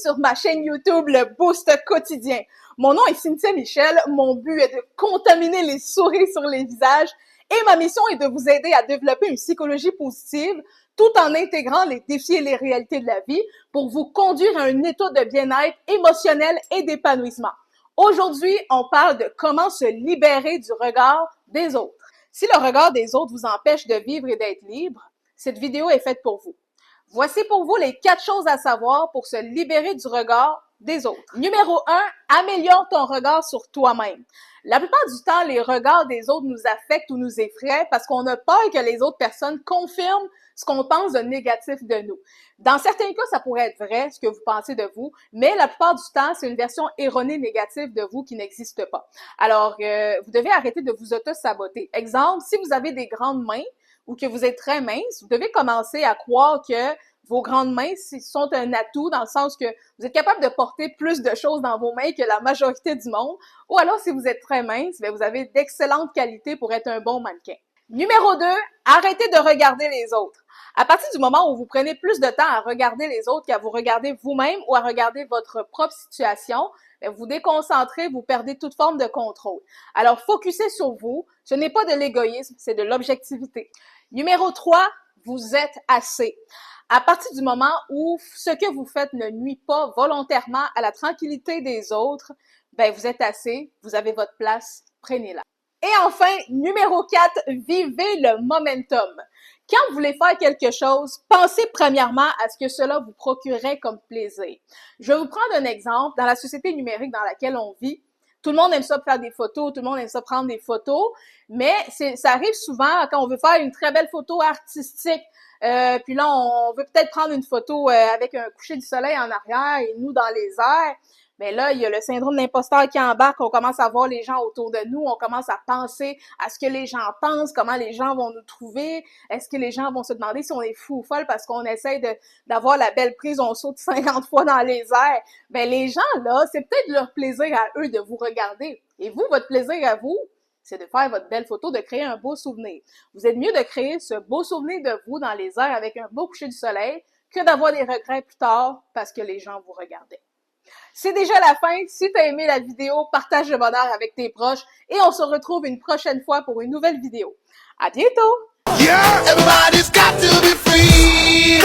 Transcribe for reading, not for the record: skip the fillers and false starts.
sur ma chaîne YouTube Le Boost Quotidien. Mon nom est Cynthia Michel, mon but est de contaminer les souris sur les visages et ma mission est de vous aider à développer une psychologie positive tout en intégrant les défis et les réalités de la vie pour vous conduire à un état de bien-être émotionnel et d'épanouissement. Aujourd'hui, on parle de comment se libérer du regard des autres. Si le regard des autres vous empêche de vivre et d'être libre, cette vidéo est faite pour vous. Voici pour vous les 4 choses à savoir pour se libérer du regard des autres. Numéro 1, améliore ton regard sur toi-même. La plupart du temps, les regards des autres nous affectent ou nous effraient parce qu'on a peur que les autres personnes confirment ce qu'on pense de négatif de nous. Dans certains cas, ça pourrait être vrai, ce que vous pensez de vous, mais la plupart du temps, c'est une version erronée négative de vous qui n'existe pas. Alors, vous devez arrêter de vous auto-saboter. Exemple, si vous avez des grandes mains, ou que vous êtes très mince, vous devez commencer à croire que vos grandes mains sont un atout dans le sens que vous êtes capable de porter plus de choses dans vos mains que la majorité du monde. Ou alors, si vous êtes très mince, bien, vous avez d'excellentes qualités pour être un bon mannequin. Numéro 2, arrêtez de regarder les autres. À partir du moment où vous prenez plus de temps à regarder les autres qu'à vous regarder vous-même ou à regarder votre propre situation, vous vous déconcentrez, vous perdez toute forme de contrôle. Alors, focussez sur vous. Ce n'est pas de l'égoïsme, c'est de l'objectivité. Numéro 3, vous êtes assez. À partir du moment où ce que vous faites ne nuit pas volontairement à la tranquillité des autres, ben vous êtes assez, vous avez votre place, prenez-la. Et enfin, numéro 4, vivez le momentum. Quand vous voulez faire quelque chose, pensez premièrement à ce que cela vous procurerait comme plaisir. Je vais vous prendre un exemple. Dans la société numérique dans laquelle on vit, tout le monde aime ça faire des photos, tout le monde aime ça prendre des photos, mais ça arrive souvent quand on veut faire une très belle photo artistique. Puis là, on veut peut-être prendre une photo avec un coucher du soleil en arrière et nous dans les airs. Mais là, il y a le syndrome de l'imposteur qui embarque, on commence à voir les gens autour de nous, on commence à penser à ce que les gens pensent, comment les gens vont nous trouver, est-ce que les gens vont se demander si on est fou ou folle parce qu'on essaie d'avoir la belle prise, on saute 50 fois dans les airs. Ben les gens là, c'est peut-être leur plaisir à eux de vous regarder. Et vous, votre plaisir à vous, c'est de faire votre belle photo, de créer un beau souvenir. Vous êtes mieux de créer ce beau souvenir de vous dans les airs avec un beau coucher du soleil que d'avoir des regrets plus tard parce que les gens vous regardaient. C'est déjà la fin. Si tu as aimé la vidéo, partage le bonheur avec tes proches et on se retrouve une prochaine fois pour une nouvelle vidéo. À bientôt! Yeah, everybody's got to be free.